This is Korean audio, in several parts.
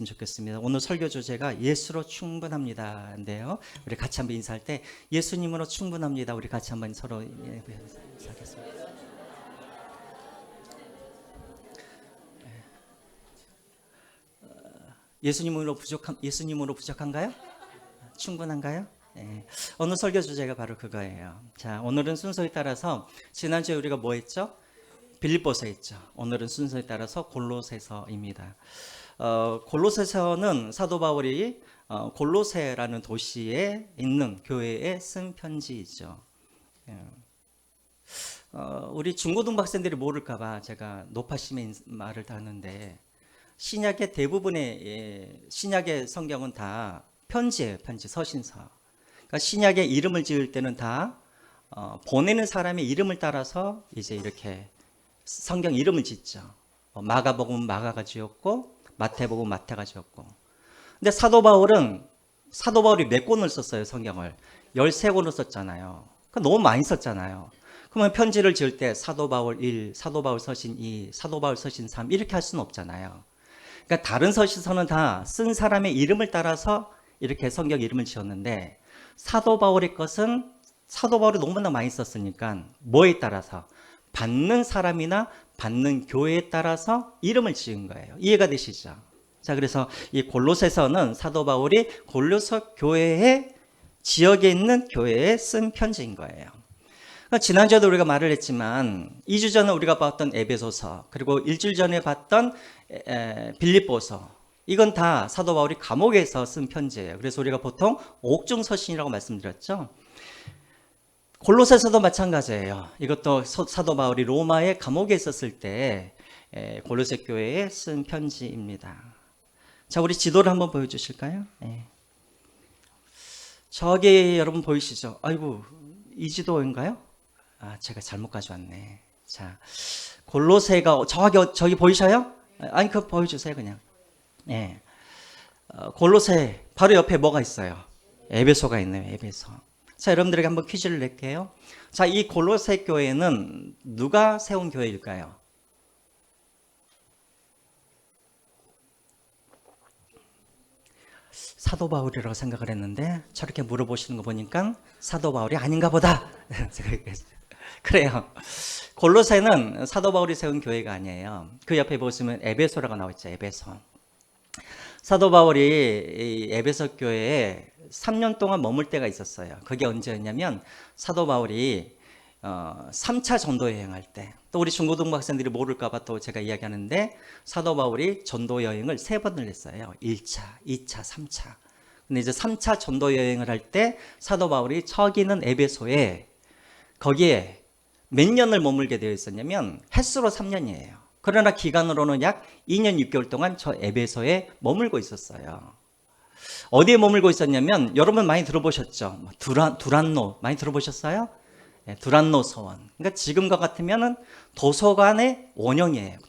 좋겠습니다. 오늘 설교 주제가 예수로 충분합니다인데요. 우리 같이 한번 인사할 때 예수님으로 충분합니다. 우리 같이 한번 서로 인사하겠습니다. 예수님으로 부족한가요? 충분한가요? 네. 오늘 설교 주제가 바로 그거예요. 자, 오늘은 순서에 따라서 지난주에 우리가 뭐 했죠? 빌립보서 했죠. 오늘은 순서에 따라서 골로새서입니다. 골로새서는 사도 바울이 골로새라는 도시에 있는 교회에 쓴 편지이죠. 우리 중고등 학생들이 모를까봐 제가 높아심의 말을 하는데 신약의 대부분의 신약의 성경은 다 편지예요. 편지, 서신서. 그러니까 신약의 이름을 지을 때는 다 보내는 사람의 이름을 따라서 이제 이렇게 성경 이름을 짓죠. 마가복음은 마가가 지었고 마태복음 마태가 지었고. 근데 사도 바울이 몇 권을 썼어요, 성경을? 13권을 썼잖아요. 너무 많이 썼잖아요. 그러면 편지를 지을 때 사도 바울 1, 사도 바울 서신 2, 사도 바울 서신 3 이렇게 할 수는 없잖아요. 그러니까 다른 서신서는 다 쓴 사람의 이름을 따라서 이렇게 성경 이름을 지었는데 사도 바울의 것은 사도 바울이 너무나 많이 썼으니까 뭐에 따라서? 받는 사람이나 받는 교회에 따라서 이름을 지은 거예요. 이해가 되시죠? 자, 그래서 이 골로새서는 사도 바울이 골로새 교회의 지역에 있는 교회에 쓴 편지인 거예요. 지난주에도 우리가 말을 했지만 2주 전에 우리가 봤던 에베소서, 그리고 일주일 전에 봤던 빌립보서, 이건 다 사도 바울이 감옥에서 쓴 편지예요. 그래서 우리가 보통 옥중서신이라고 말씀드렸죠. 골로새서도 마찬가지예요. 이것도 사도 바울이 로마의 감옥에 있었을 때 골로새 교회에 쓴 편지입니다. 자, 우리 지도를 한번 보여주실까요? 네. 저기 여러분 보이시죠? 아이고, 이 지도인가요? 제가 잘못 가져왔네. 자, 골로새가 저기 보이셔요? 아니, 그거 보여주세요, 그냥. 네. 골로새 바로 옆에 뭐가 있어요? 에베소가 있네요, 에베소. 자, 여러분들에게 한번 퀴즈를 낼게요. 자, 이 골로새 교회는 누가 세운 교회일까요? 사도 바울이라고 생각을 했는데 저렇게 물어보시는 거 보니까 사도 바울이 아닌가 보다. 그래요. 골로새는 사도 바울이 세운 교회가 아니에요. 그 옆에 보시면 에베소라고 나와 있죠. 에베소. 사도 바울이 이 에베소 교회에 3년 동안 머물 때가 있었어요. 그게 언제였냐면 사도 바울이 3차 전도 여행할 때, 또 우리 중고등부 학생들이 모를까봐 또 제가 이야기하는데 사도 바울이 전도 여행을 3번을 했어요. 1차, 2차, 3차. 근데 이제 3차 전도 여행을 할 때 사도 바울이 처기는 에베소에 거기에 몇 년을 머물게 되어 있었냐면 횟수로 3년이에요. 그러나 기간으로는 약 2년 6개월 동안 저 에베소에 머물고 있었어요. 어디에 머물고 있었냐면 여러분 많이 들어보셨죠? 두란노 많이 들어보셨어요? 네, 두란노 서원. 그러니까 지금과 같으면은 도서관의 원형이에요.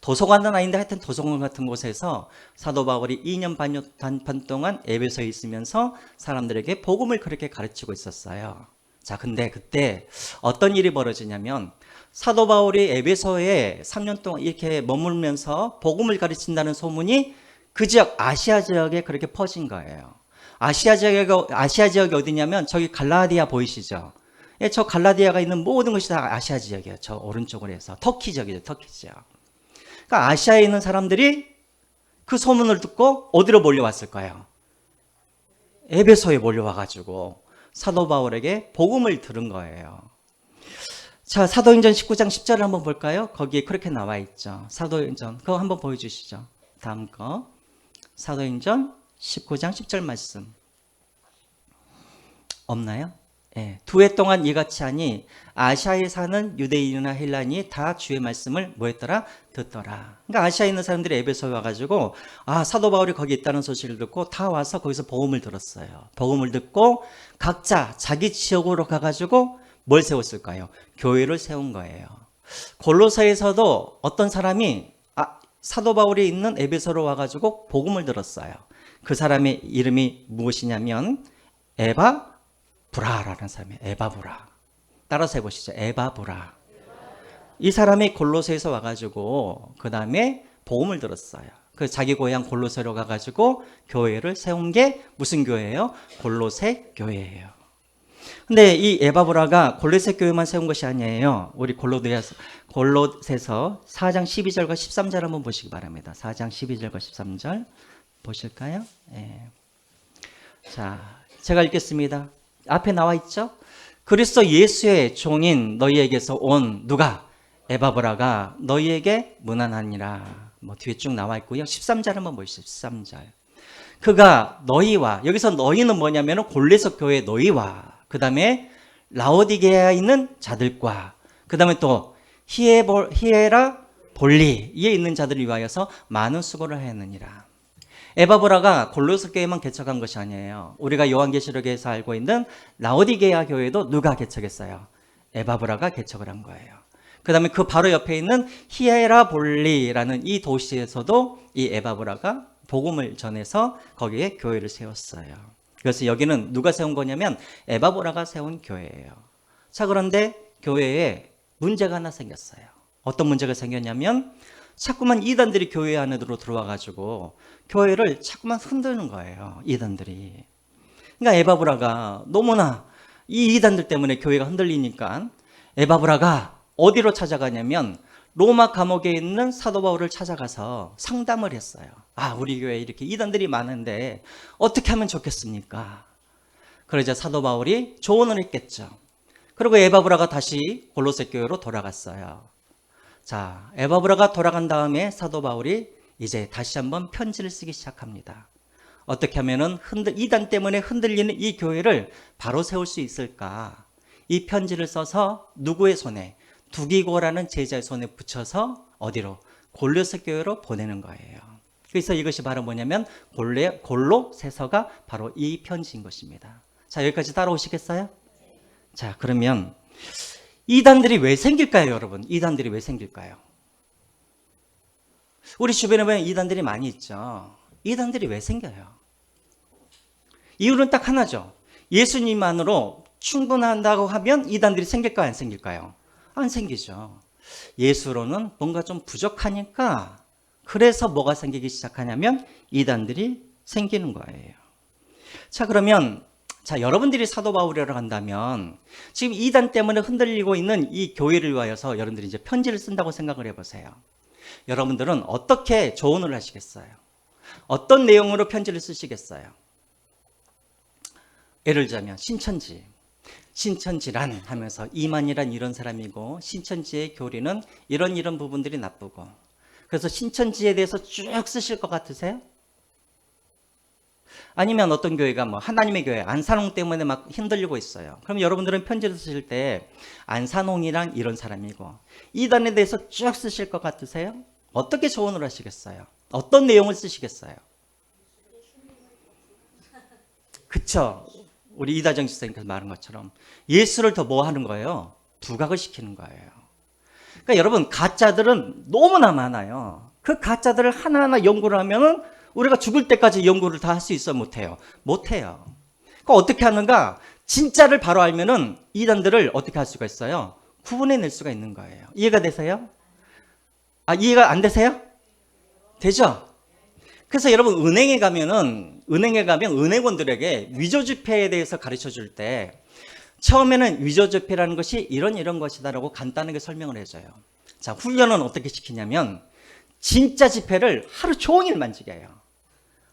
도서관은 아닌데 하여튼 도서관 같은 곳에서 사도 바울이 2년 반 동안 에베소에 있으면서 사람들에게 복음을 그렇게 가르치고 있었어요. 자, 근데 그때 어떤 일이 벌어지냐면 사도 바울이 에베소에 3년 동안 이렇게 머물면서 복음을 가르친다는 소문이 그 지역 아시아 지역에 그렇게 퍼진 거예요. 아시아 지역이 어디냐면 저기 갈라디아 보이시죠? 예, 저 갈라디아가 있는 모든 것이 다 아시아 지역이에요. 저 오른쪽으로 해서 터키 지역이죠. 터키 지역. 그러니까 아시아에 있는 사람들이 그 소문을 듣고 어디로 몰려왔을 거예요? 에베소에 몰려와가지고 사도 바울에게 복음을 들은 거예요. 자, 사도행전 19장 10절을 한번 볼까요? 거기에 그렇게 나와 있죠. 사도행전 그거 한번 보여주시죠. 다음 거 사도행전 19장 10절 말씀 없나요? 네. 2해 동안 이같이 하니 아시아에 사는 유대인이나 헬라인이 다 주의 말씀을 뭐 했더라? 듣더라. 그러니까 아시아에 있는 사람들이 에베소에 와가지고 사도 바울이 거기 있다는 소식을 듣고 다 와서 거기서 복음을 들었어요. 복음을 듣고 각자 자기 지역으로 가가지고 뭘 세웠을까요? 교회를 세운 거예요. 골로새에서도 어떤 사람이 사도 바울이 있는 에베소로 와가지고 복음을 들었어요. 그 사람의 이름이 무엇이냐면 에바브라라는 사람이에요. 에바브라. 따라서 해보시죠. 에바브라. 이 사람이 골로새에서 와가지고 그 다음에 복음을 들었어요. 그 자기 고향 골로새로 가가지고 교회를 세운 게 무슨 교회예요? 골로새 교회예요. 근데 이 에바브라가 골로새 교회만 세운 것이 아니에요. 우리 골로새서 4장 12절과 13절 한번 보시기 바랍니다. 4장 12절과 13절 보실까요? 예. 자, 제가 읽겠습니다. 앞에 나와 있죠? 그리스도 예수의 종인 너희에게서 온 누가? 에바브라가 너희에게 문안하니라. 뭐 뒤에 쭉 나와 있고요. 13절 한번 보시죠. 13절. 그가 너희와, 여기서 너희는 뭐냐면 골로새 교회 너희와, 그 다음에 라오디게아에 있는 자들과, 그 다음에 또 히에라 볼리에 있는 자들을 위하여서 많은 수고를 하였느니라. 에바브라가 골로새 교회만 개척한 것이 아니에요. 우리가 요한계시록에서 알고 있는 라오디게아 교회도 누가 개척했어요? 에바브라가 개척을 한 거예요. 그 다음에 그 바로 옆에 있는 히에라볼리라는 이 도시에서도 이 에바브라가 복음을 전해서 거기에 교회를 세웠어요. 그래서 여기는 누가 세운 거냐면 에바브라가 세운 교회예요. 자, 그런데 교회에 문제가 하나 생겼어요. 어떤 문제가 생겼냐면 자꾸만 이단들이 교회 안으로 들어와가지고 교회를 자꾸만 흔드는 거예요. 이단들이. 그러니까 에바브라가 너무나 이 이단들 때문에 교회가 흔들리니까 에바브라가 어디로 찾아가냐면 로마 감옥에 있는 사도 바울을 찾아가서 상담을 했어요. 아, 우리 교회에 이렇게 이단들이 많은데 어떻게 하면 좋겠습니까? 그러자 사도 바울이 조언을 했겠죠. 그리고 에바브라가 다시 골로새 교회로 돌아갔어요. 자, 에바브라가 돌아간 다음에 사도 바울이 이제 다시 한번 편지를 쓰기 시작합니다. 어떻게 하면은 이단 때문에 흔들리는 이 교회를 바로 세울 수 있을까? 이 편지를 써서 누구의 손에? 두기고라는 제자의 손에 붙여서 어디로? 골로새 교회로 보내는 거예요. 그래서 이것이 바로 뭐냐면 골로새서가 바로 이 편지인 것입니다. 자, 여기까지 따라오시겠어요? 자, 그러면 이단들이 왜 생길까요, 여러분? 이단들이 왜 생길까요? 우리 주변에 보면 이단들이 많이 있죠. 이단들이 왜 생겨요? 이유는 딱 하나죠. 예수님만으로 충분한다고 하면 이단들이 생길까요, 안 생길까요? 안 생기죠. 예수로는 뭔가 좀 부족하니까, 그래서 뭐가 생기기 시작하냐면 이단들이 생기는 거예요. 자, 그러면 여러분들이 사도 바울이라고 한다면 지금 이단 때문에 흔들리고 있는 이 교회를 위하여서 여러분들이 이제 편지를 쓴다고 생각을 해보세요. 여러분들은 어떻게 조언을 하시겠어요? 어떤 내용으로 편지를 쓰시겠어요? 예를 들자면 신천지란 하면서 이만이란 이런 사람이고 신천지의 교리는 이런 부분들이 나쁘고, 그래서 신천지에 대해서 쭉 쓰실 것 같으세요? 아니면 어떤 교회가 뭐 하나님의 교회 안산홍 때문에 막 흔들리고 있어요. 그럼 여러분들은 편지를 쓰실 때 안산홍이란 이런 사람이고 이단에 대해서 쭉 쓰실 것 같으세요? 어떻게 조언을 하시겠어요? 어떤 내용을 쓰시겠어요? 그쵸? 우리 이다정 지사님께서 말한 것처럼 예수를 더 뭐 하는 거예요? 부각을 시키는 거예요. 그러니까 여러분, 가짜들은 너무나 많아요. 그 가짜들을 하나하나 연구를 하면은 우리가 죽을 때까지 연구를 다 할 수 있어요? 못해요? 못해요. 그러니까 어떻게 하는가? 진짜를 바로 알면은 이단들을 어떻게 할 수가 있어요? 구분해낼 수가 있는 거예요. 이해가 되세요? 아, 이해가 안 되세요? 되죠? 그래서 여러분, 은행에 가면 은행원들에게 위조지폐에 대해서 가르쳐 줄 때 처음에는 위조지폐라는 것이 이런 것이다라고 간단하게 설명을 해줘요. 자, 훈련은 어떻게 시키냐면 진짜 지폐를 하루 종일 만지게 해요.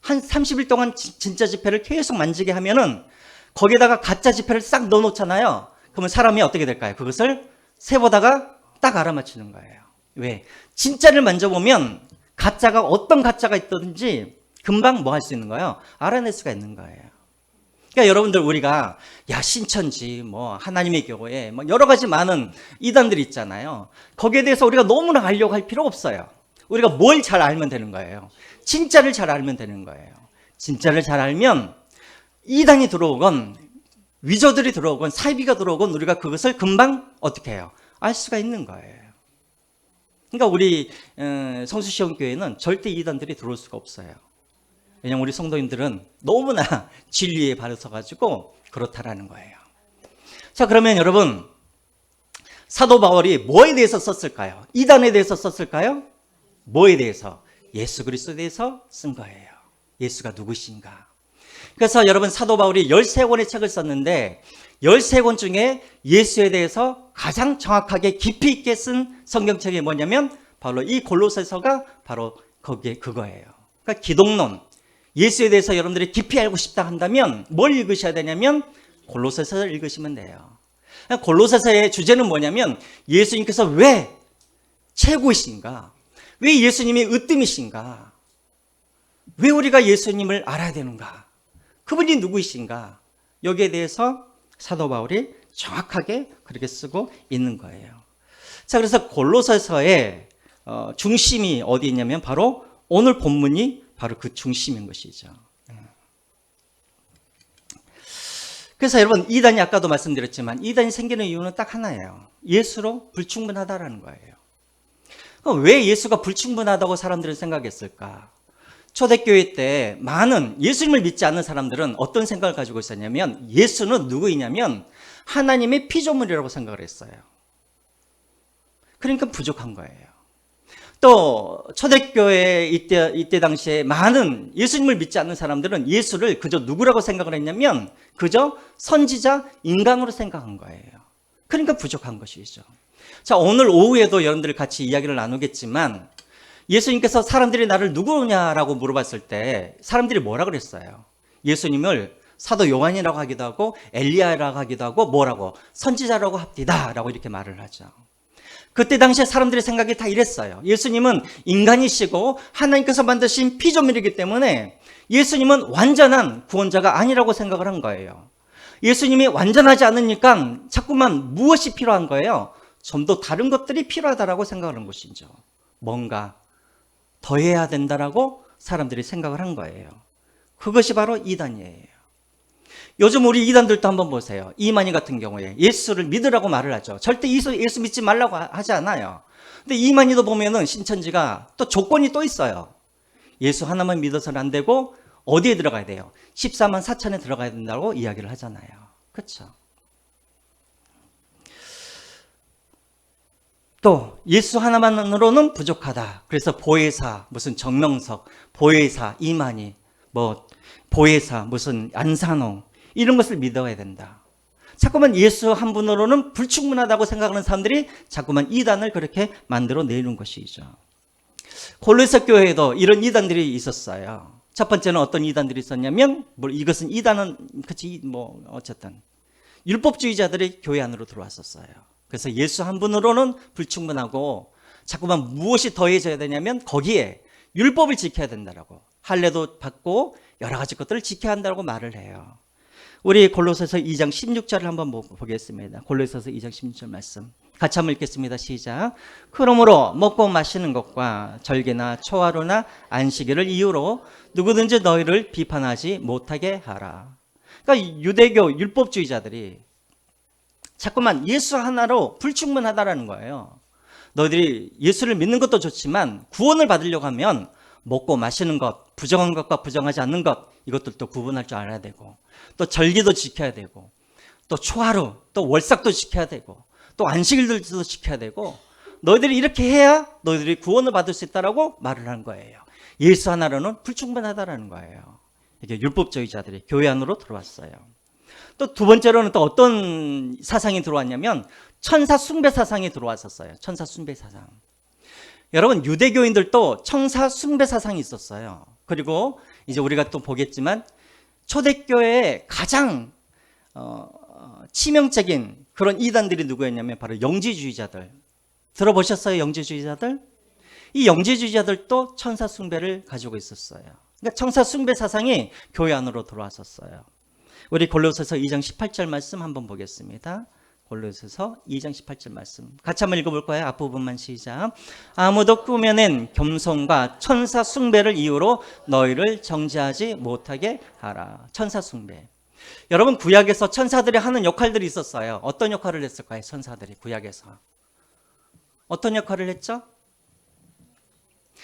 한 30일 동안 진짜 지폐를 계속 만지게 하면은 거기에다가 가짜 지폐를 싹 넣어놓잖아요. 그러면 사람이 어떻게 될까요? 그것을 세보다가 딱 알아맞히는 거예요. 왜? 진짜를 만져보면 가짜가 어떤 가짜가 있든지 금방 뭐 할 수 있는 거예요? 알아낼 수가 있는 거예요. 그러니까 여러분들, 우리가 신천지, 뭐 하나님의 교회, 뭐 여러 가지 많은 이단들이 있잖아요. 거기에 대해서 우리가 너무나 알려고 할 필요 없어요. 우리가 뭘 잘 알면 되는 거예요? 진짜를 잘 알면 되는 거예요. 진짜를 잘 알면 이단이 들어오건 위조들이 들어오건 사이비가 들어오건 우리가 그것을 금방 어떻게 해요? 알 수가 있는 거예요. 그러니까 우리 성수시온교회는 절대 이단들이 들어올 수가 없어요. 왜냐하면 우리 성도님들은 너무나 진리에 바르서가지고 그렇다라는 거예요. 자, 그러면 여러분, 사도 바울이 뭐에 대해서 썼을까요? 이단에 대해서 썼을까요? 뭐에 대해서? 예수 그리스도에 대해서 쓴 거예요. 예수가 누구신가. 그래서 여러분 사도 바울이 13권의 책을 썼는데 13권 중에 예수에 대해서 가장 정확하게 깊이 있게 쓴 성경책이 뭐냐면 바로 이 골로새서가 바로 거기에 그거예요. 그러니까 기독론, 예수에 대해서 여러분들이 깊이 알고 싶다 한다면 뭘 읽으셔야 되냐면 골로새서를 읽으시면 돼요. 골로새서의 주제는 뭐냐면 예수님께서 왜 최고이신가? 왜 예수님이 으뜸이신가? 왜 우리가 예수님을 알아야 되는가? 그분이 누구이신가? 여기에 대해서 사도 바울이 정확하게 그렇게 쓰고 있는 거예요. 자, 그래서 골로새서의 중심이 어디 있냐면 바로 오늘 본문이 바로 그 중심인 것이죠. 그래서 여러분 이단이 아까도 말씀드렸지만 이단이 생기는 이유는 딱 하나예요. 예수로 불충분하다라는 거예요. 그럼 왜 예수가 불충분하다고 사람들은 생각했을까? 초대교회 때 많은 예수님을 믿지 않는 사람들은 어떤 생각을 가지고 있었냐면 예수는 누구이냐면 하나님의 피조물이라고 생각을 했어요. 그러니까 부족한 거예요. 또 초대교회 이때 당시에 많은 예수님을 믿지 않는 사람들은 예수를 그저 누구라고 생각을 했냐면 그저 선지자 인간으로 생각한 거예요. 그러니까 부족한 것이죠. 자, 오늘 오후에도 여러분들 같이 이야기를 나누겠지만 예수님께서 사람들이 나를 누구냐라고 물어봤을 때 사람들이 뭐라 그랬어요? 예수님을 사도 요한이라고 하기도 하고 엘리야라고 하기도 하고 뭐라고? 선지자라고 합디다 라고 이렇게 말을 하죠. 그때 당시에 사람들의 생각이 다 이랬어요. 예수님은 인간이시고 하나님께서 만드신 피조물이기 때문에 예수님은 완전한 구원자가 아니라고 생각을 한 거예요. 예수님이 완전하지 않으니까 자꾸만 무엇이 필요한 거예요? 좀 더 다른 것들이 필요하다라고 생각하는 것이죠. 뭔가 더 해야 된다라고 사람들이 생각을 한 거예요. 그것이 바로 이단이에요. 요즘 우리 이단들도 한번 보세요. 이만희 같은 경우에 예수를 믿으라고 말을 하죠. 절대 예수 믿지 말라고 하지 않아요. 근데 이만희도 보면은 신천지가 또 조건이 또 있어요. 예수 하나만 믿어서는 안 되고 어디에 들어가야 돼요? 14만 4천에 들어가야 된다고 이야기를 하잖아요. 그렇죠? 또 예수 하나만으로는 부족하다. 그래서 보혜사, 무슨 정명석, 보혜사, 이만희, 뭐 보혜사, 무슨 안산홍 이런 것을 믿어야 된다. 자꾸만 예수 한 분으로는 불충분하다고 생각하는 사람들이 자꾸만 이단을 그렇게 만들어 내는 것이죠. 골로새 교회에도 이런 이단들이 있었어요. 첫 번째는 어떤 이단들이 있었냐면 이것은 이단은 그치 뭐 어쨌든 율법주의자들이 교회 안으로 들어왔었어요. 그래서 예수 한 분으로는 불충분하고 자꾸만 무엇이 더해져야 되냐면 거기에 율법을 지켜야 된다라고 할례도 받고 여러 가지 것들을 지켜야 한다고 말을 해요. 우리 골로새서 2장 16절을 한번 보겠습니다. 골로새서 2장 16절 말씀 같이 한번 읽겠습니다. 시작. 그러므로 먹고 마시는 것과 절개나 초하루나 안식일을 이유로 누구든지 너희를 비판하지 못하게 하라. 그러니까 유대교 율법주의자들이 자꾸만 예수 하나로 불충분하다라는 거예요. 너희들이 예수를 믿는 것도 좋지만 구원을 받으려고 하면 먹고 마시는 것, 부정한 것과 부정하지 않는 것 이것들도 구분할 줄 알아야 되고 또 절기도 지켜야 되고 또 초하루, 또 월삭도 지켜야 되고 또 안식일들도 지켜야 되고 너희들이 이렇게 해야 너희들이 구원을 받을 수 있다라고 말을 한 거예요. 예수 하나로는 불충분하다라는 거예요. 이게 율법주의자들이 교회 안으로 들어왔어요. 또 두 번째로는 또 어떤 사상이 들어왔냐면 천사 숭배 사상이 들어왔었어요. 천사 숭배 사상. 여러분 유대교인들도 천사 숭배 사상이 있었어요. 그리고 이제 우리가 또 보겠지만 초대교회의 가장 치명적인 그런 이단들이 누구였냐면 바로 영지주의자들. 들어보셨어요? 영지주의자들? 이 영지주의자들도 천사 숭배를 가지고 있었어요. 그러니까 천사 숭배 사상이 교회 안으로 들어왔었어요. 우리 골로새서 2장 18절 말씀 한번 보겠습니다. 골로새서 2장 18절 말씀 같이 한번 읽어볼 거예요. 앞부분만 시작. 아무도 꾸며낸 겸손과 천사 숭배를 이유로 너희를 정죄하지 못하게 하라. 천사 숭배. 여러분 구약에서 천사들이 하는 역할들이 있었어요. 어떤 역할을 했을까요? 천사들이 구약에서 어떤 역할을 했죠?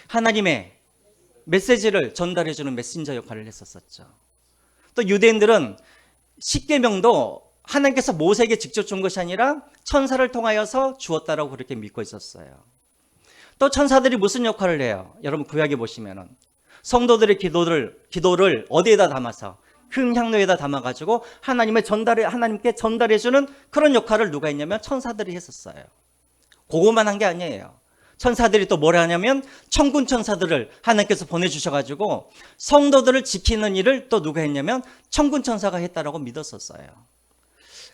하나님의 메시지를 전달해주는 메신저 역할을 했었죠. 또 유대인들은 십계명도 하나님께서 모세에게 직접 준 것이 아니라 천사를 통하여서 주었다라고 그렇게 믿고 있었어요. 또 천사들이 무슨 역할을 해요? 여러분 구약에 보시면은 성도들의 기도를 어디에다 담아서 큰 향로에다 담아가지고 하나님께 전달해주는 그런 역할을 누가 했냐면 천사들이 했었어요. 그거만 한 게 아니에요. 천사들이 또 뭘 하냐면 천군 천사들을 하나님께서 보내주셔가지고 성도들을 지키는 일을 또 누가 했냐면 천군 천사가 했다라고 믿었었어요.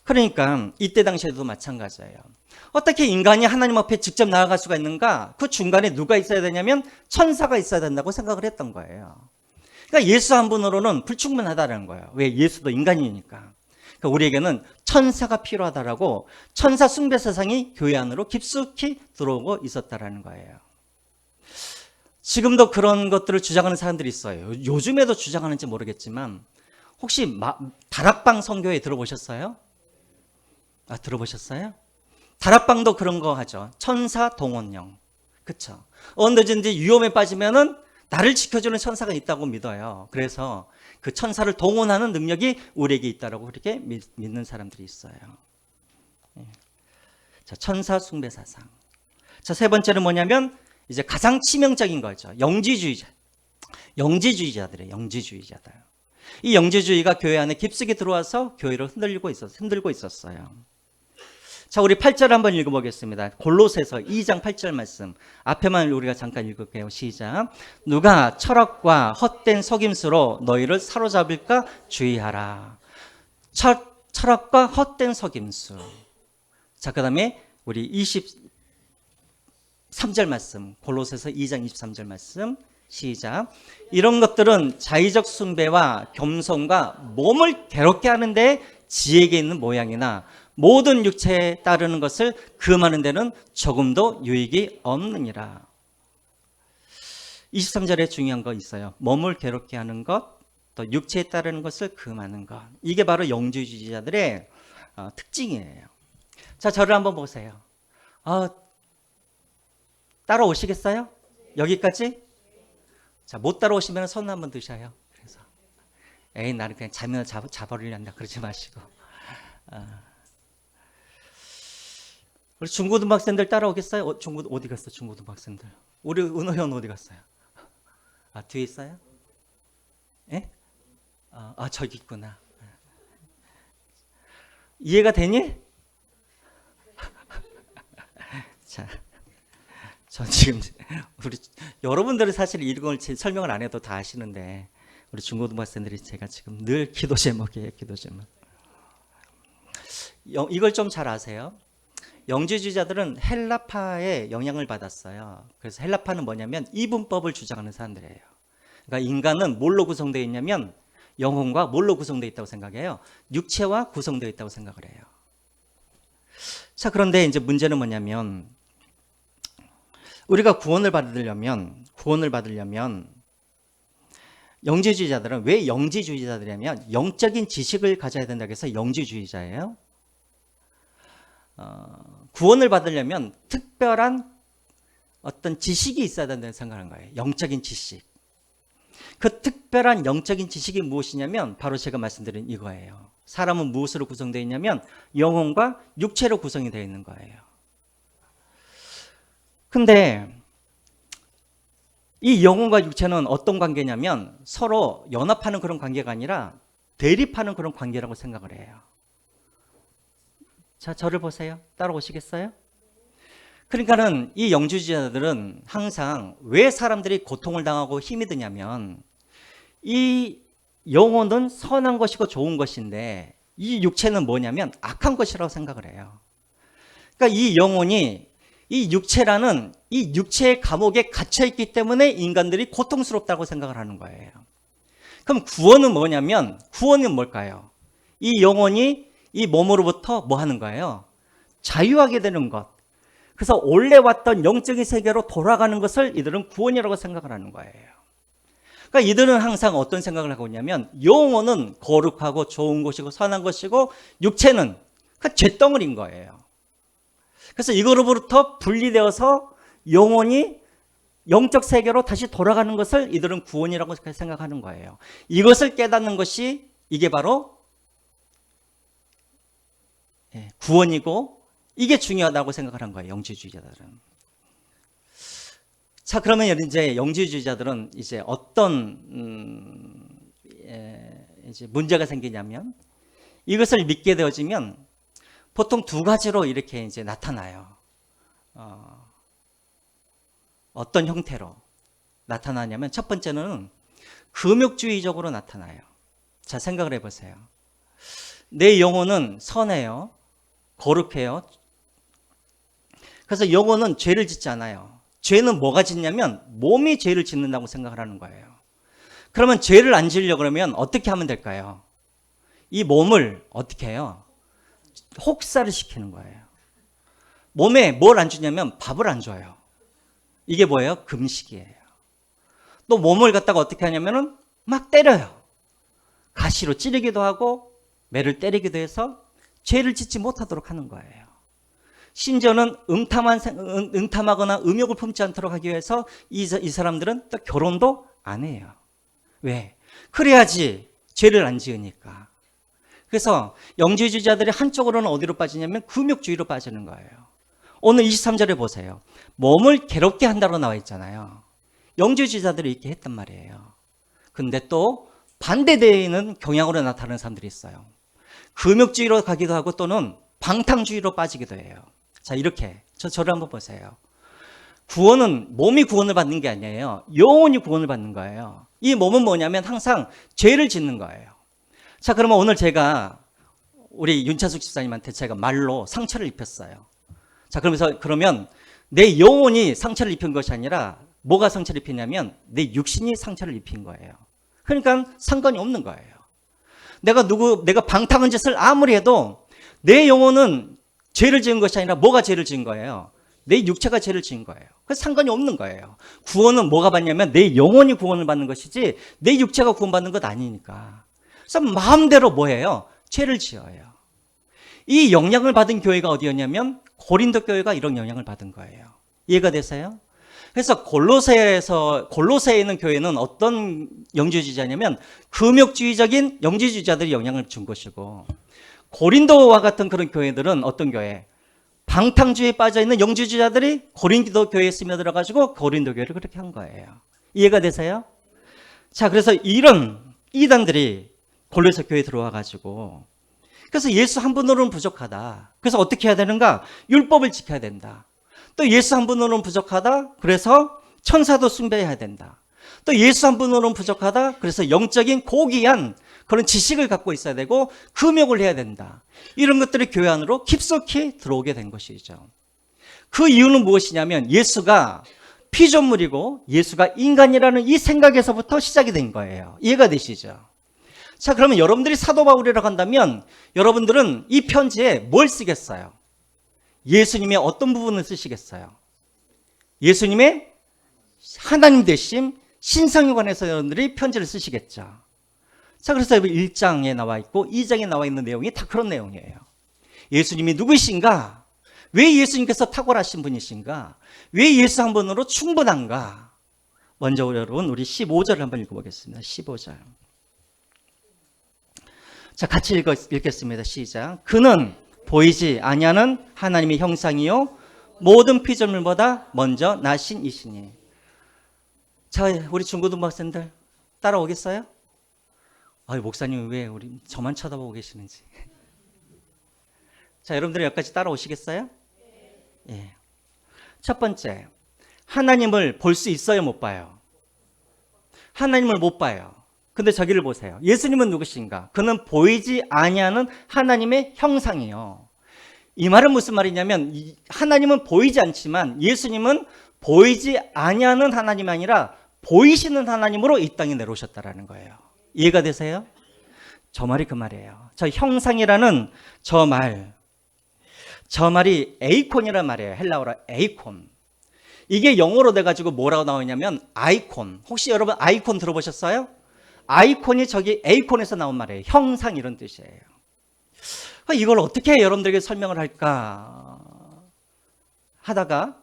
그러니까 이때 당시에도 마찬가지예요. 어떻게 인간이 하나님 앞에 직접 나아갈 수가 있는가? 그 중간에 누가 있어야 되냐면 천사가 있어야 된다고 생각을 했던 거예요. 그러니까 예수 한 분으로는 불충분하다는 거예요. 왜? 예수도 인간이니까. 그러니까 우리에게는 천사가 필요하다라고 천사 숭배 세상이 교회 안으로 깊숙이 들어오고 있었다라는 거예요. 지금도 그런 것들을 주장하는 사람들이 있어요. 요즘에도 주장하는지 모르겠지만 혹시 다락방 선교회 들어보셨어요? 들어보셨어요? 다락방도 그런 거 하죠. 천사 동원령. 그쵸? 언제든지 위험에 빠지면은 나를 지켜주는 천사가 있다고 믿어요. 그래서 그 천사를 동원하는 능력이 우리에게 있다고 그렇게 믿는 사람들이 있어요. 자, 천사 숭배 사상. 자, 세 번째는 뭐냐면 이제 가장 치명적인 거죠. 영지주의자들이에요. 영지주의자들. 이 영지주의가 교회 안에 깊숙이 들어와서 교회를 흔들고 있었어요. 자, 우리 8절 한번 읽어보겠습니다. 골로새서 2장 8절 말씀. 앞에만 우리가 잠깐 읽을게요. 시작. 누가 철학과 헛된 속임수로 너희를 사로잡을까 주의하라. 철학과 헛된 속임수. 자, 그 다음에 우리 23절 말씀. 골로새서 2장 23절 말씀. 시작. 이런 것들은 자의적 숭배와 겸손과 몸을 괴롭게 하는데 지혜가 있는 모양이나 모든 육체에 따르는 것을 금하는 데는 조금도 유익이 없느니라. 23절에 중요한 거 있어요. 몸을 괴롭게 하는 것, 또 육체에 따르는 것을 금하는 것. 이게 바로 영지주의자들의 특징이에요. 자, 저를 한번 보세요. 따라오시겠어요? 여기까지? 자, 못 따라오시면 손 한번 드셔요. 그래서 나는 그냥 자면 잡아버리려다 그러지 마시고. 우리 중고등학생들 따라오겠어요? 어디 갔어? 중고등학생들. 우리 은호현 어디 갔어요? 뒤에 있어요? 예? 저기 있구나. 이해가 되니? 자, 저 지금 우리 여러분들은 사실 이런 걸 설명을 안 해도 다 아시는데 우리 중고등학생들이 제가 지금 늘 기도 제목이에요. 기도 제목. 이걸 좀 잘 아세요? 영지주의자들은 헬라파의 영향을 받았어요. 그래서 헬라파는 뭐냐면 이분법을 주장하는 사람들이에요. 그러니까 인간은 뭘로 구성되어 있냐면 영혼과 뭘로 구성되어 있다고 생각해요? 육체와 구성되어 있다고 생각을 해요. 자, 그런데 이제 문제는 뭐냐면 우리가 구원을 받으려면 영지주의자들은 왜 영지주의자들이냐면 영적인 지식을 가져야 된다고 해서 영지주의자예요. 구원을 받으려면 특별한 어떤 지식이 있어야 된다는 생각을 한 거예요. 영적인 지식. 그 특별한 영적인 지식이 무엇이냐면 바로 제가 말씀드린 이거예요. 사람은 무엇으로 구성되어 있냐면 영혼과 육체로 구성이 되어 있는 거예요. 근데 이 영혼과 육체는 어떤 관계냐면 서로 연합하는 그런 관계가 아니라 대립하는 그런 관계라고 생각을 해요. 자, 저를 보세요. 따라오시겠어요? 그러니까는 이 영주주의자들은 항상 왜 사람들이 고통을 당하고 힘이 드냐면 이 영혼은 선한 것이고 좋은 것인데 이 육체는 뭐냐면 악한 것이라고 생각을 해요. 그러니까 이 영혼이 이 육체라는 이 육체의 감옥에 갇혀있기 때문에 인간들이 고통스럽다고 생각을 하는 거예요. 그럼 구원은 뭐냐면 구원은 뭘까요? 이 영혼이 이 몸으로부터 뭐 하는 거예요? 자유하게 되는 것. 그래서 원래 왔던 영적인 세계로 돌아가는 것을 이들은 구원이라고 생각을 하는 거예요. 그러니까 이들은 항상 어떤 생각을 하고 있냐면 영혼은 거룩하고 좋은 것이고 선한 것이고 육체는 그 잿덩어리인 거예요. 그래서 이거로부터 분리되어서 영혼이 영적 세계로 다시 돌아가는 것을 이들은 구원이라고 생각하는 거예요. 이것을 깨닫는 것이 이게 바로 구원이고 이게 중요하다고 생각을 한 거예요. 영지주의자들은. 자, 그러면 이제 영지주의자들은 이제 어떤 이제 문제가 생기냐면, 이것을 믿게 되어지면 보통 두 가지로 이렇게 이제 나타나요. 어떤 형태로 나타나냐면, 첫 번째는 금욕주의적으로 나타나요. 자, 생각을 해보세요. 내 영혼은 선해요. 거룩해요. 그래서 영혼은 죄를 짓지 않아요. 죄는 뭐가 짓냐면 몸이 죄를 짓는다고 생각을 하는 거예요. 그러면 죄를 안 지으려고 그러면 어떻게 하면 될까요? 이 몸을 어떻게 해요? 혹사를 시키는 거예요. 몸에 뭘 안 주냐면 밥을 안 줘요. 이게 뭐예요? 금식이에요. 또 몸을 갖다가 어떻게 하냐면은 막 때려요. 가시로 찌르기도 하고 매를 때리기도 해서 죄를 짓지 못하도록 하는 거예요. 심지어는 음탐하거나 음욕을 품지 않도록 하기 위해서 이 사람들은 또 결혼도 안 해요. 왜? 그래야지 죄를 안 지으니까. 그래서 영지주의자들이 한쪽으로는 어디로 빠지냐면 금욕주의로 빠지는 거예요. 오늘 23절에 보세요. 몸을 괴롭게 한다고 나와 있잖아요. 영지주의자들이 이렇게 했단 말이에요. 근데 또 반대되는 경향으로 나타나는 사람들이 있어요. 금욕주의로 가기도 하고 또는 방탕주의로 빠지기도 해요. 자, 이렇게 저를 한번 보세요. 구원은 몸이 구원을 받는 게 아니에요. 영혼이 구원을 받는 거예요. 이 몸은 뭐냐면 항상 죄를 짓는 거예요. 자, 그러면 오늘 제가 우리 윤차숙 집사님한테 제가 말로 상처를 입혔어요. 자, 그러면 내 영혼이 상처를 입힌 것이 아니라 뭐가 상처를 입히냐면 내 육신이 상처를 입힌 거예요. 그러니까 상관이 없는 거예요. 내가 방탕한 짓을 아무리 해도 내 영혼은 죄를 지은 것이 아니라 뭐가 죄를 지은 거예요? 내 육체가 죄를 지은 거예요. 그래서 상관이 없는 거예요. 구원은 뭐가 받냐면 내 영혼이 구원을 받는 것이지 내 육체가 구원받는 것 아니니까. 그래서 마음대로 뭐예요? 죄를 지어요. 이 영향을 받은 교회가 어디였냐면 고린도 교회가 이런 영향을 받은 거예요. 이해가 되세요? 그래서 골로새에 있는 교회는 어떤 영지주의자냐면 금욕주의적인 영지주의자들이 영향을 준 것이고, 고린도와 같은 그런 교회들은 어떤 교회? 방탕주의에 빠져있는 영지주의자들이 고린도 교회에 스며들어가지고 고린도 교회를 그렇게 한 거예요. 이해가 되세요? 자, 그래서 이런 이단들이 골로새 교회에 들어와가지고, 그래서 예수 한 분으로는 부족하다. 그래서 어떻게 해야 되는가? 율법을 지켜야 된다. 또 예수 한 분으로는 부족하다. 그래서 천사도 숭배해야 된다. 또 예수 한 분으로는 부족하다. 그래서 영적인 고귀한 그런 지식을 갖고 있어야 되고 금욕을 해야 된다. 이런 것들이 교회 안으로 깊숙이 들어오게 된 것이죠. 그 이유는 무엇이냐면 예수가 피조물이고 예수가 인간이라는 이 생각에서부터 시작이 된 거예요. 이해가 되시죠? 자, 그러면 여러분들이 사도 바울이라고 한다면 여러분들은 이 편지에 뭘 쓰겠어요? 예수님의 어떤 부분을 쓰시겠어요? 예수님의 하나님 되심, 신성에 관해서 여러분들이 편지를 쓰시겠죠. 자, 그래서 1장에 나와 있고 2장에 나와 있는 내용이 다 그런 내용이에요. 예수님이 누구신가? 왜 예수님께서 탁월하신 분이신가? 왜 예수 한 분으로 충분한가? 먼저 여러분 우리 15절을 한번 읽어보겠습니다. 15절. 자, 같이 읽겠습니다. 시작. 그는 보이지 아니하는 하나님의 형상이요 모든 피조물보다 먼저 나신 이시니. 자, 우리 중고등학생들 따라오겠어요? 아유, 목사님 왜 우리 저만 쳐다보고 계시는지. 자, 여러분들 여기까지 따라오시겠어요? 예. 첫 번째, 하나님을 볼 수 있어요, 못 봐요? 하나님을 못 봐요. 근데 저기를 보세요. 예수님은 누구신가? 그는 보이지 아니하는 하나님의 형상이에요. 이 말은 무슨 말이냐면 하나님은 보이지 않지만 예수님은 보이지 아니하는 하나님이 아니라 보이시는 하나님으로 이 땅에 내려오셨다라는 거예요. 이해가 되세요? 저 말이 그 말이에요. 저 형상이라는 저 말이 에이콘이란 말이에요. 헬라어로 에이콘. 이게 영어로 돼가지고 뭐라고 나오냐면 아이콘. 혹시 여러분 아이콘 들어보셨어요? 아이콘이 저기 에이콘에서 나온 말이에요. 형상 이런 뜻이에요. 이걸 어떻게 여러분들에게 설명을 할까 하다가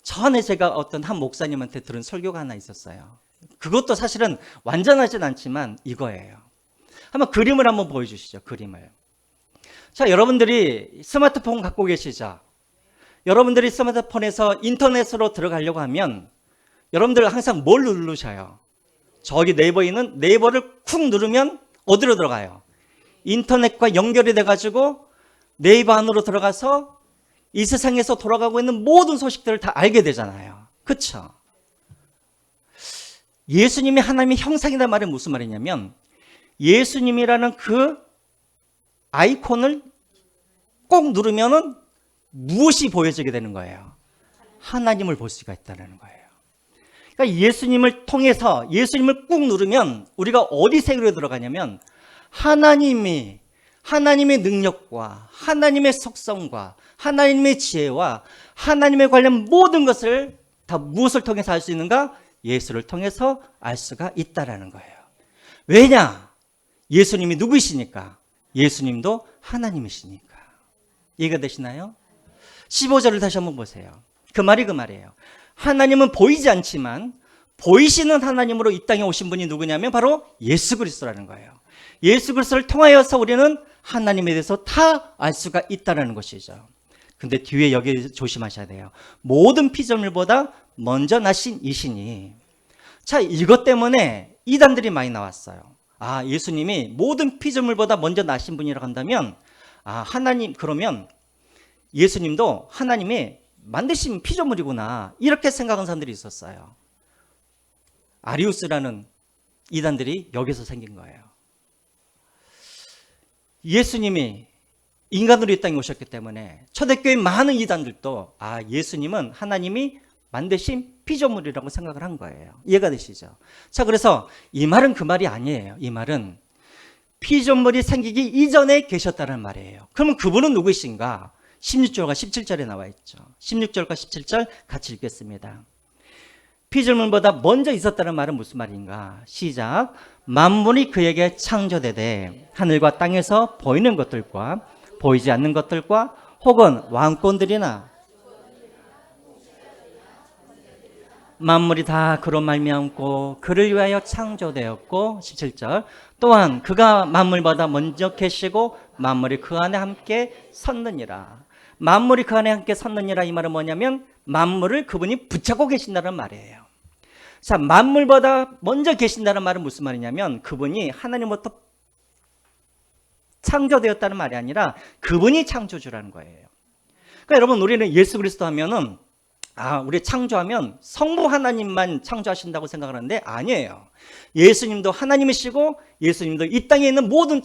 전에 제가 어떤 한 목사님한테 들은 설교가 하나 있었어요. 그것도 사실은 완전하진 않지만 이거예요. 한번 그림을 한번 보여주시죠. 그림을. 자, 여러분들이 스마트폰 갖고 계시죠? 여러분들이 스마트폰에서 인터넷으로 들어가려고 하면 여러분들 항상 뭘 누르셔요? 저기 네이버에 있는 네이버를 쿵 누르면 어디로 들어가요? 인터넷과 연결이 돼가지고 네이버 안으로 들어가서 이 세상에서 돌아가고 있는 모든 소식들을 다 알게 되잖아요. 그렇죠? 예수님이 하나님의 형상이란 말은 무슨 말이냐면 예수님이라는 그 아이콘을 꼭 누르면은 무엇이 보여지게 되는 거예요? 하나님을 볼 수가 있다는 거예요. 그러니까 예수님을 통해서 예수님을 꾹 누르면 우리가 어디 세계로 들어가냐면 하나님의 능력과 하나님의 속성과 하나님의 지혜와 하나님에 관련 모든 것을 다 무엇을 통해서 알 수 있는가? 예수를 통해서 알 수가 있다라는 거예요. 왜냐? 예수님이 누구이시니까? 예수님도 하나님이시니까. 이해가 되시나요? 15절을 다시 한번 보세요. 그 말이 그 말이에요. 하나님은 보이지 않지만 보이시는 하나님으로 이 땅에 오신 분이 누구냐면 바로 예수 그리스도라는 거예요. 예수 그리스도를 통하여서 우리는 하나님에 대해서 다 알 수가 있다는 것이죠. 근데 뒤에 여기 조심하셔야 돼요. 모든 피조물보다 먼저 나신 이시니. 자, 이것 때문에 이단들이 많이 나왔어요. 아, 예수님이 모든 피조물보다 먼저 나신 분이라고 한다면 하나님, 그러면 예수님도 하나님이 만드신 피조물이구나, 이렇게 생각하는 사람들이 있었어요. 아리우스라는 이단들이 여기서 생긴 거예요. 예수님이 인간으로 이 땅에 오셨기 때문에 초대교회 많은 이단들도 예수님은 하나님이 만드신 피조물이라고 생각을 한 거예요. 이해가 되시죠? 자, 그래서 이 말은 그 말이 아니에요. 이 말은 피조물이 생기기 이전에 계셨다는 말이에요. 그러면 그분은 누구이신가? 16절과 17절에 나와 있죠. 16절과 17절 같이 읽겠습니다. 피조물보다 먼저 있었다는 말은 무슨 말인가? 시작. 만물이 그에게 창조되되 하늘과 땅에서 보이는 것들과 보이지 않는 것들과 혹은 왕권들이나 만물이 다 그로 말미암고 그를 위하여 창조되었고 17절. 또한 그가 만물보다 먼저 계시고 만물이 그 안에 함께 섰느니라. 만물이 그 안에 함께 섰느니라, 이 말은 뭐냐면 만물을 그분이 붙잡고 계신다는 말이에요. 자, 만물보다 먼저 계신다는 말은 무슨 말이냐면 그분이 하나님부터 창조되었다는 말이 아니라 그분이 창조주라는 거예요. 그러니까 여러분, 우리는 예수 그리스도 하면은 우리 창조하면 성부 하나님만 창조하신다고 생각하는데 아니에요. 예수님도 하나님이시고 예수님도 이 땅에 있는 모든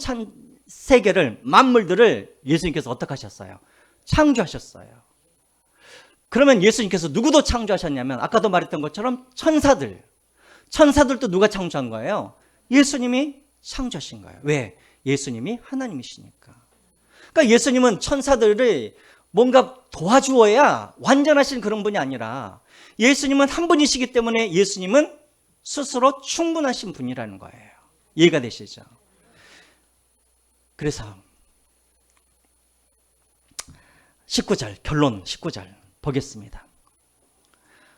세계를, 만물들을 예수님께서 어떻게 하셨어요? 창조하셨어요. 그러면 예수님께서 누구도 창조하셨냐면 아까도 말했던 것처럼 천사들도 누가 창조한 거예요? 예수님이 창조하신 거예요. 왜? 예수님이 하나님이시니까. 그러니까 예수님은 천사들을 뭔가 도와주어야 완전하신 그런 분이 아니라 예수님은 한 분이시기 때문에 예수님은 스스로 충분하신 분이라는 거예요. 이해가 되시죠? 그래서 19절, 결론 19절 보겠습니다.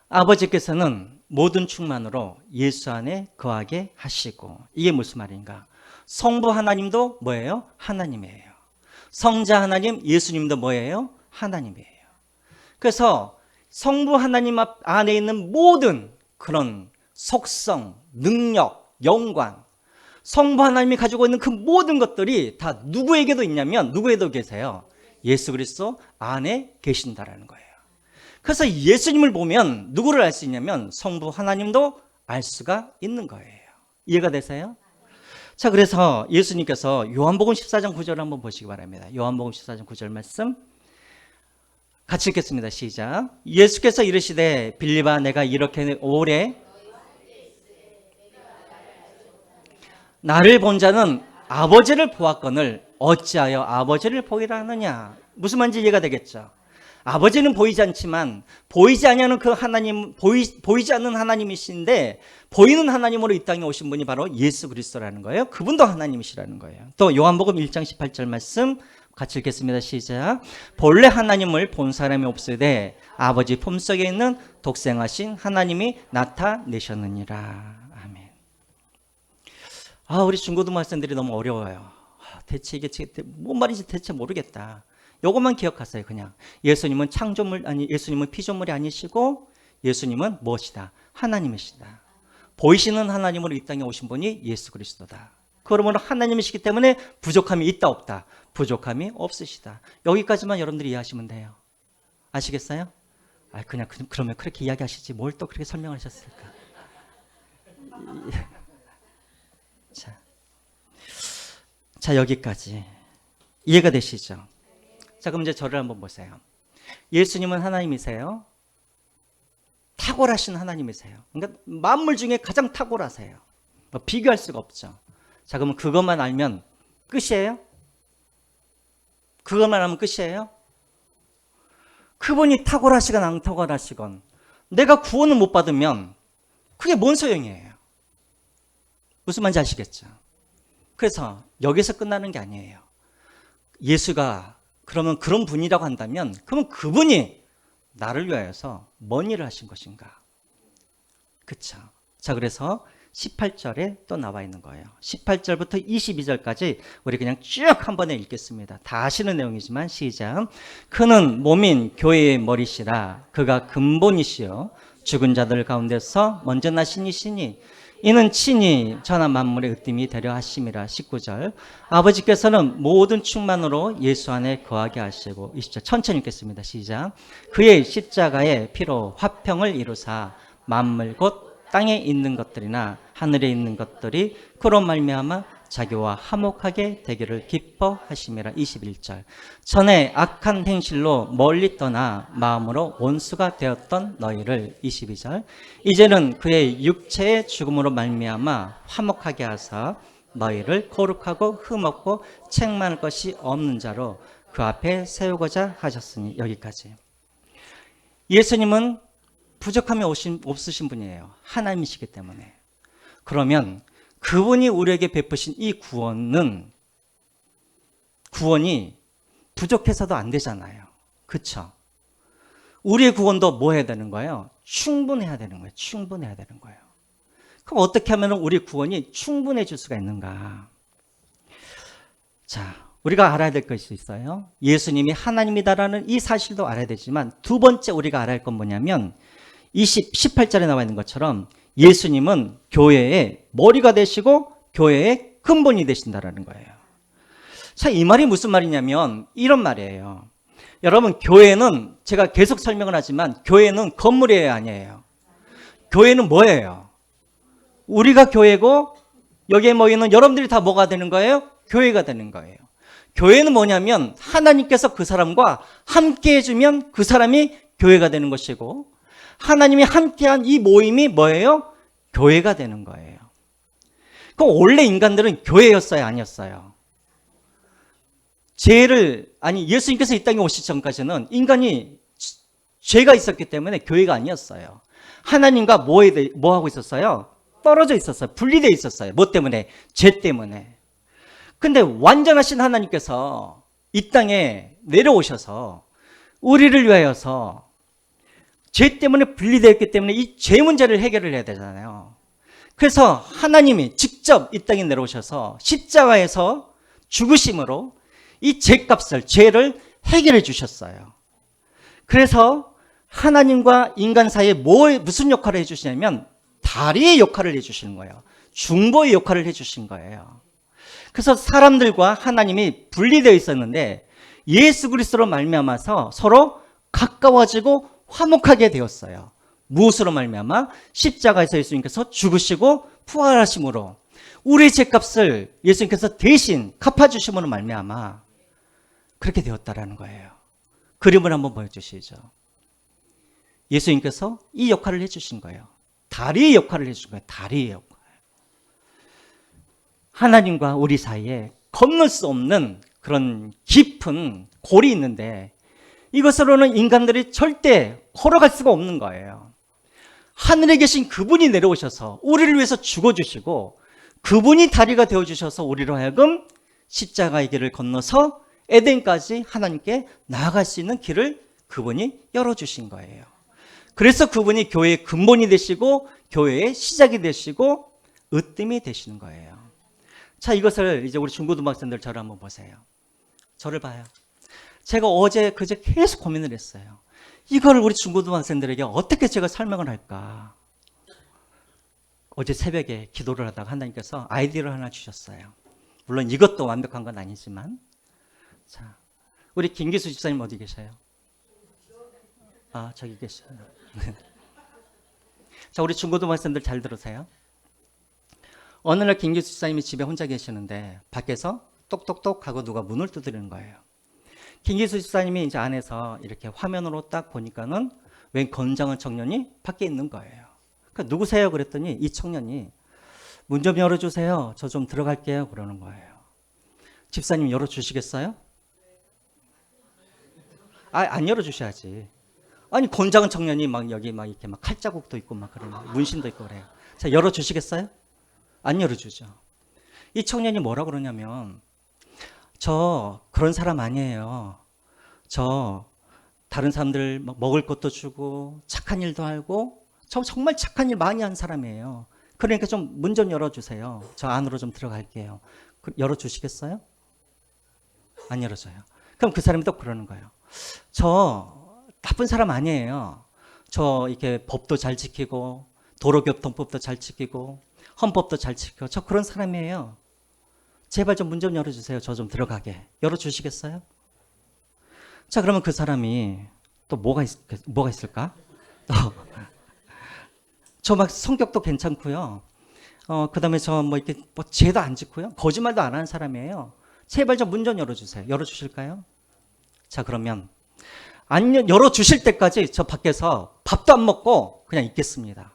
아버지께서는 모든 충만으로 예수 안에 거하게 하시고, 이게 무슨 말인가? 성부 하나님도 뭐예요? 하나님이에요. 성자 하나님, 예수님도 뭐예요? 하나님이에요. 그래서 성부 하나님 안에 있는 모든 그런 속성, 능력, 영광, 성부 하나님이 가지고 있는 그 모든 것들이 다 누구에게도 있냐면 누구에도 계세요? 예수 그리스도 안에 계신다라는 거예요. 그래서 예수님을 보면 누구를 알 수 있냐면 성부 하나님도 알 수가 있는 거예요. 이해가 되세요? 자, 그래서 예수님께서 요한복음 14장 9절을 한번 보시기 바랍니다. 요한복음 14장 9절 말씀 같이 읽겠습니다. 시작. 예수께서 이르시되 빌립아, 내가 이렇게 오래 나를 본 자는 아버지를 보았거늘 어찌하여 아버지를 보이라 하느냐. 무슨 말인지 이해가 되겠죠? 아버지는 보이지 않지만 보이지 않는 그 하나님, 보이지 않는 하나님이신데 보이는 하나님으로 이 땅에 오신 분이 바로 예수 그리스도라는 거예요. 그분도 하나님이시라는 거예요. 또 요한복음 1장 18절 말씀 같이 읽겠습니다. 시작. 본래 하나님을 본 사람이 없으되 아버지 품속에 있는 독생하신 하나님이 나타내셨느니라. 아멘. 우리 중고등학생들이 너무 어려워요. 대체 이게 뭔 말인지 대체 모르겠다. 요것만 기억하세요. 그냥 예수님은 창조물 아니 예수님은 피조물이 아니시고 예수님은 무엇이다? 하나님이시다. 보이시는 하나님으로 이 땅에 오신 분이 예수 그리스도다. 그러므로 하나님이시기 때문에 부족함이 있다 없다? 부족함이 없으시다. 여기까지만 여러분들이 이해하시면 돼요. 아시겠어요? 그냥 그러면 그렇게 이야기하시지 뭘 또 그렇게 설명을 하셨을까? 자, 여기까지 이해가 되시죠? 자, 그럼 이제 저를 한번 보세요. 예수님은 하나님이세요. 탁월하신 하나님이세요. 그러니까 만물 중에 가장 탁월하세요. 비교할 수가 없죠. 자, 그러면 그것만 알면 끝이에요? 그것만 하면 끝이에요? 그분이 탁월하시건 안 탁월하시건 내가 구원을 못 받으면 그게 뭔 소용이에요? 무슨 말인지 아시겠죠? 그래서 여기서 끝나는 게 아니에요. 예수가 그러면 그런 분이라고 한다면 그러면 그분이 나를 위하여서 뭔 일을 하신 것인가? 그렇죠? 자, 그래서 18절에 또 나와 있는 거예요. 18절부터 22절까지 우리 그냥 쭉 한 번에 읽겠습니다. 다 아시는 내용이지만 시작. 그는 몸인 교회의 머리시라. 그가 근본이시요 죽은 자들 가운데서 먼저 나신 이시니 이는 친히 전하 만물의 으뜸이 되려 하심이라. 19절. 아버지께서는 모든 충만으로 예수 안에 거하게 하시고 20절. 천천히 읽겠습니다. 시작. 그의 십자가의 피로 화평을 이루사 만물 곧 땅에 있는 것들이나 하늘에 있는 것들이 그로 말미암아 자기와 화목하게 되기를 기뻐하심이라. 21절. 전에 악한 행실로 멀리 떠나 마음으로 원수가 되었던 너희를. 22절. 이제는 그의 육체의 죽음으로 말미암아 화목하게 하사 너희를 거룩하고 흠없고 책망할 것이 없는 자로 그 앞에 세우고자 하셨으니. 여기까지. 예수님은 부족함이 없으신 분이에요. 하나님이시기 때문에. 그러면 그분이 우리에게 베푸신 이 구원이 부족해서도 안 되잖아요. 그렇죠? 우리의 구원도 뭐 해야 되는 거예요? 충분해야 되는 거예요. 충분해야 되는 거예요. 그럼 어떻게 하면 우리 구원이 충분해질 수가 있는가? 자, 우리가 알아야 될 것이 있어요. 예수님이 하나님이다라는 이 사실도 알아야 되지만 두 번째 우리가 알아야 할 건 뭐냐면 18절에 나와 있는 것처럼 예수님은 교회의 머리가 되시고 교회의 근본이 되신다라는 거예요. 자, 이 말이 무슨 말이냐면 이런 말이에요. 여러분, 교회는 제가 계속 설명을 하지만 교회는 건물이 아니에요. 교회는 뭐예요? 우리가 교회고 여기에 모이는 여러분들이 다 뭐가 되는 거예요? 교회가 되는 거예요. 교회는 뭐냐면 하나님께서 그 사람과 함께 해주면 그 사람이 교회가 되는 것이고 하나님이 함께한 이 모임이 뭐예요? 교회가 되는 거예요. 그럼 원래 인간들은 교회였어요? 아니었어요? 예수님께서 이 땅에 오시기 전까지는 인간이 죄가 있었기 때문에 교회가 아니었어요. 하나님과 뭐 하고 있었어요? 떨어져 있었어요. 분리되어 있었어요. 뭐 때문에? 죄 때문에. 근데 완전하신 하나님께서 이 땅에 내려오셔서 우리를 위하여서 죄 때문에 분리되어 있기 때문에 이 죄 문제를 해결을 해야 되잖아요. 그래서 하나님이 직접 이 땅에 내려오셔서 십자가에서 죽으심으로 이 죄값을, 죄를 해결해 주셨어요. 그래서 하나님과 인간 사이에 무슨 역할을 해주시냐면 다리의 역할을 해주시는 거예요. 중보의 역할을 해주신 거예요. 그래서 사람들과 하나님이 분리되어 있었는데 예수 그리스도로 말미암아서 서로 가까워지고 화목하게 되었어요. 무엇으로 말미암아? 십자가에서 예수님께서 죽으시고 부활하심으로 우리의 죄값을 예수님께서 대신 갚아주심으로 말미암아 그렇게 되었다라는 거예요. 그림을 한번 보여주시죠. 예수님께서 이 역할을 해주신 거예요. 다리의 역할을 해주신 거예요. 다리의 역할. 하나님과 우리 사이에 건널 수 없는 그런 깊은 골이 있는데 이것으로는 인간들이 절대 걸어갈 수가 없는 거예요. 하늘에 계신 그분이 내려오셔서 우리를 위해서 죽어주시고 그분이 다리가 되어주셔서 우리로 하여금 십자가의 길을 건너서 에덴까지 하나님께 나아갈 수 있는 길을 그분이 열어주신 거예요. 그래서 그분이 교회의 근본이 되시고 교회의 시작이 되시고 으뜸이 되시는 거예요. 자, 이것을 이제 우리 중고등학생들 저를 한번 보세요. 저를 봐요. 제가 어제 그제 계속 고민을 했어요. 이걸 우리 중고등학생들에게 어떻게 제가 설명을 할까? 어제 새벽에 기도를 하다가 하나님께서 아이디어를 하나 주셨어요. 물론 이것도 완벽한 건 아니지만, 자, 우리 김기수 집사님 어디 계셔요? 아, 저기 계셔요. 자, 우리 중고등학생들 잘 들으세요. 어느 날 김기수 집사님이 집에 혼자 계시는데 밖에서 똑똑똑 하고 누가 문을 두드리는 거예요. 김기수 집사님이 이제 안에서 이렇게 화면으로 딱 보니까는 웬 건장한 청년이 밖에 있는 거예요. 그러니까 누구세요? 그랬더니 이 청년이 문 좀 열어주세요. 저 좀 들어갈게요. 그러는 거예요. 집사님 열어주시겠어요? 아, 안 열어주셔야지. 아니, 건장한 청년이 막 여기 막 이렇게 막 칼자국도 있고 막 그런 문신도 있고 그래요. 자, 열어주시겠어요? 안 열어주죠. 이 청년이 뭐라 그러냐면, 저 그런 사람 아니에요. 저 다른 사람들 먹을 것도 주고 착한 일도 하고 저 정말 착한 일 많이 한 사람이에요. 그러니까 좀 문 좀 열어주세요. 저 안으로 좀 들어갈게요. 열어주시겠어요? 안 열어줘요. 그럼 그 사람이 또 그러는 거예요. 저 나쁜 사람 아니에요. 저 이렇게 법도 잘 지키고 도로교통법도 잘 지키고 헌법도 잘 지키고 저 그런 사람이에요. 제발 좀 문 좀 열어주세요. 저 좀 들어가게. 열어주시겠어요? 자, 그러면 그 사람이 또 뭐가 있을까? 저 막 성격도 괜찮고요. 그 다음에 저 뭐 이렇게 뭐 죄도 안 짓고요. 거짓말도 안 하는 사람이에요. 제발 좀 문 좀 열어주세요. 열어주실까요? 자, 그러면 안 열어주실 때까지 저 밖에서 밥도 안 먹고 그냥 있겠습니다.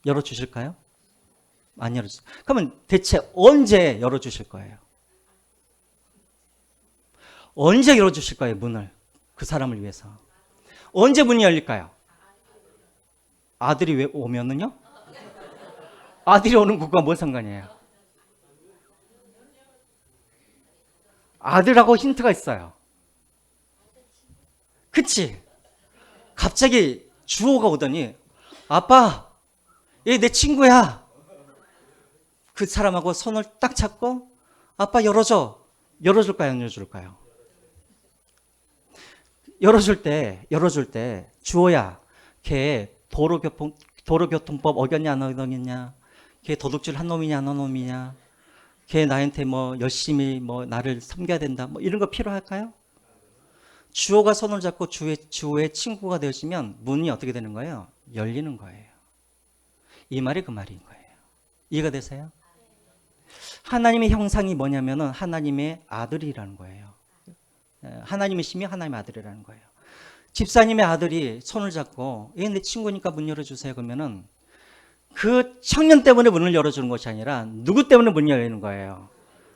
열어주실까요? 안 열어주세요. 그러면 대체 언제 열어주실 거예요? 언제 열어주실 거예요, 문을? 그 사람을 위해서. 언제 문이 열릴까요? 아들이 왜 오면은요? 아들이 오는 것과 뭔 상관이에요? 아들하고 힌트가 있어요. 그치? 갑자기 주호가 오더니 아빠, 얘 내 친구야. 그 사람하고 손을 딱 잡고 아빠 열어줘. 열어줄까요? 안 열어줄까요? 열어줄 때 주호야, 걔 도로교통법 어겼냐 안 어겼냐? 걔 도둑질 한 놈이냐 안 한 놈이냐? 걔 나한테 뭐 열심히 뭐 나를 섬겨야 된다. 뭐 이런 거 필요할까요? 주호가 손을 잡고 주호의 친구가 되어지면 문이 어떻게 되는 거예요? 열리는 거예요. 이 말이 그 말인 거예요. 이해가 되세요? 하나님의 형상이 뭐냐면은 하나님의 아들이라는 거예요. 하나님이시며 하나님의 아들이라는 거예요. 집사님의 아들이 손을 잡고 얘 내 친구니까 문 열어주세요 그러면은 그 청년 때문에 문을 열어주는 것이 아니라 누구 때문에 문이 열리는 거예요?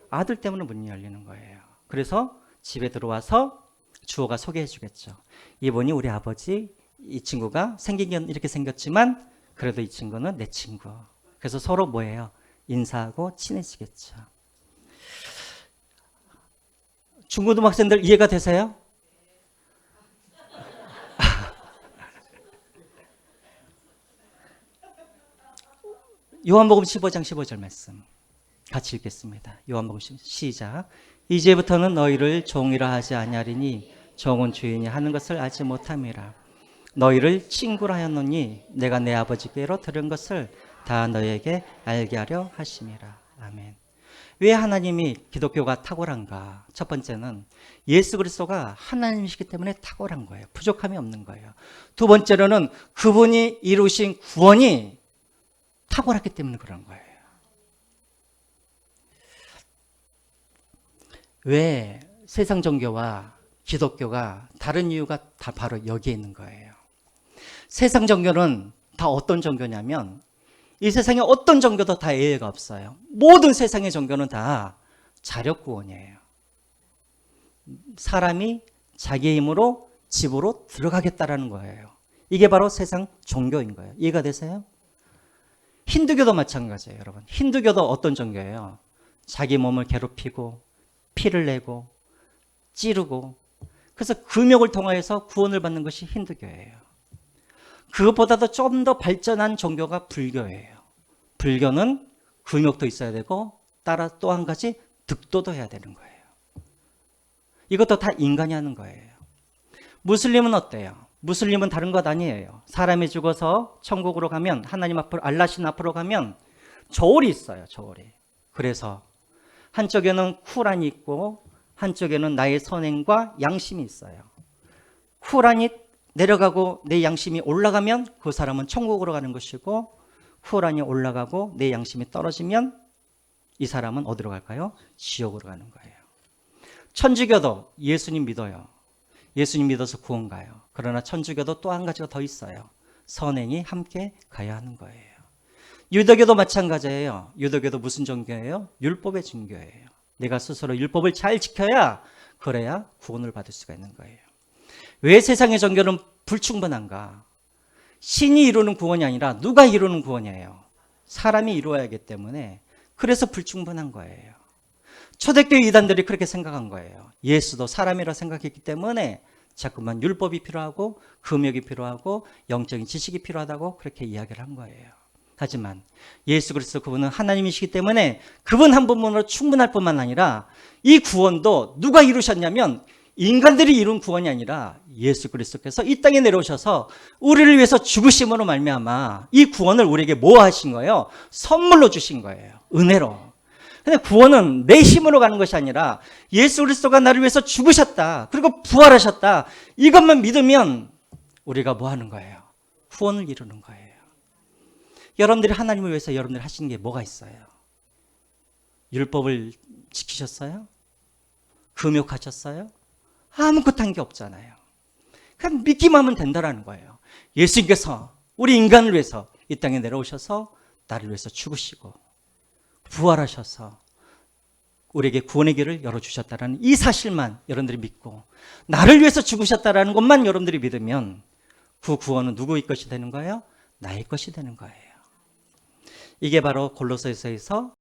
아들 때문에 문이 열리는 거예요. 그래서 집에 들어와서 주호가 소개해 주겠죠. 이분이 우리 아버지, 이 친구가 생긴 건 이렇게 생겼지만 그래도 이 친구는 내 친구. 그래서 서로 뭐예요? 인사하고 친해지겠죠. 중고등학생들 이해가 되세요? 요한복음 15장 15절 말씀 같이 읽겠습니다. 요한복음 15장 시작. 이제부터는 너희를 종이라 하지 아니하리니 종은 주인이 하는 것을 알지 못함이라. 너희를 친구라 하였노니 내가 내 아버지께로 들은 것을 다 너희에게 알게 하려 하심이라. 아멘. 왜 하나님이 기독교가 탁월한가? 첫 번째는 예수 그리스도가 하나님이시기 때문에 탁월한 거예요. 부족함이 없는 거예요. 두 번째로는 그분이 이루신 구원이 탁월했기 때문에 그런 거예요. 왜 세상 종교와 기독교가 다른 이유가 다 바로 여기에 있는 거예요. 세상 종교는 다 어떤 종교냐면 이 세상에 어떤 종교도 다 예외가 없어요. 모든 세상의 종교는 다 자력구원이에요. 사람이 자기 힘으로 집으로 들어가겠다라는 거예요. 이게 바로 세상 종교인 거예요. 이해가 되세요? 힌두교도 마찬가지예요, 여러분. 힌두교도 어떤 종교예요? 자기 몸을 괴롭히고 피를 내고 찌르고 그래서 금욕을 통하여서 구원을 받는 것이 힌두교예요. 그것보다도 좀 더 발전한 종교가 불교예요. 불교는 금욕도 있어야 되고 따라 또 한 가지 득도도 해야 되는 거예요. 이것도 다 인간이 하는 거예요. 무슬림은 어때요? 무슬림은 다른 것 아니에요. 사람이 죽어서 천국으로 가면, 하나님 앞으로, 알라신 앞으로 가면 저울이 있어요. 저울이. 그래서 한쪽에는 쿠란이 있고 한쪽에는 나의 선행과 양심이 있어요. 쿠란이 내려가고 내 양심이 올라가면 그 사람은 천국으로 가는 것이고, 쿠란이 올라가고 내 양심이 떨어지면 이 사람은 어디로 갈까요? 지옥으로 가는 거예요. 천주교도 예수님 믿어요. 예수님 믿어서 구원 가요. 그러나 천주교도 또 한 가지가 더 있어요. 선행이 함께 가야 하는 거예요. 유대교도 마찬가지예요. 유대교도 무슨 종교예요? 율법의 종교예요. 내가 스스로 율법을 잘 지켜야, 그래야 구원을 받을 수가 있는 거예요. 왜 세상의 종교는 불충분한가? 신이 이루는 구원이 아니라 누가 이루는 구원이에요? 사람이 이루어야 하기 때문에, 그래서 불충분한 거예요. 초대교회 이단들이 그렇게 생각한 거예요. 예수도 사람이라 생각했기 때문에 자꾸만 율법이 필요하고 금욕이 필요하고 영적인 지식이 필요하다고 그렇게 이야기를 한 거예요. 하지만 예수 그리스도 그분은 하나님이시기 때문에 그분 한 분만으로 충분할 뿐만 아니라 이 구원도 누가 이루셨냐면 인간들이 이룬 구원이 아니라 예수 그리스도께서 이 땅에 내려오셔서 우리를 위해서 죽으심으로 말미암아 이 구원을 우리에게 뭐 하신 거예요? 선물로 주신 거예요. 은혜로. 근데 구원은 내 힘으로 가는 것이 아니라 예수 그리스도가 나를 위해서 죽으셨다. 그리고 부활하셨다. 이것만 믿으면 우리가 뭐 하는 거예요? 구원을 이루는 거예요. 여러분들이 하나님을 위해서 여러분들이 하시는 게 뭐가 있어요? 율법을 지키셨어요? 금욕하셨어요? 아무것도 한 게 없잖아요. 그냥 믿기만 하면 된다라는 거예요. 예수님께서 우리 인간을 위해서 이 땅에 내려오셔서 나를 위해서 죽으시고 부활하셔서 우리에게 구원의 길을 열어주셨다는 이 사실만 여러분들이 믿고 나를 위해서 죽으셨다는 것만 여러분들이 믿으면 그 구원은 누구의 것이 되는 거예요? 나의 것이 되는 거예요. 이게 바로 골로새서에서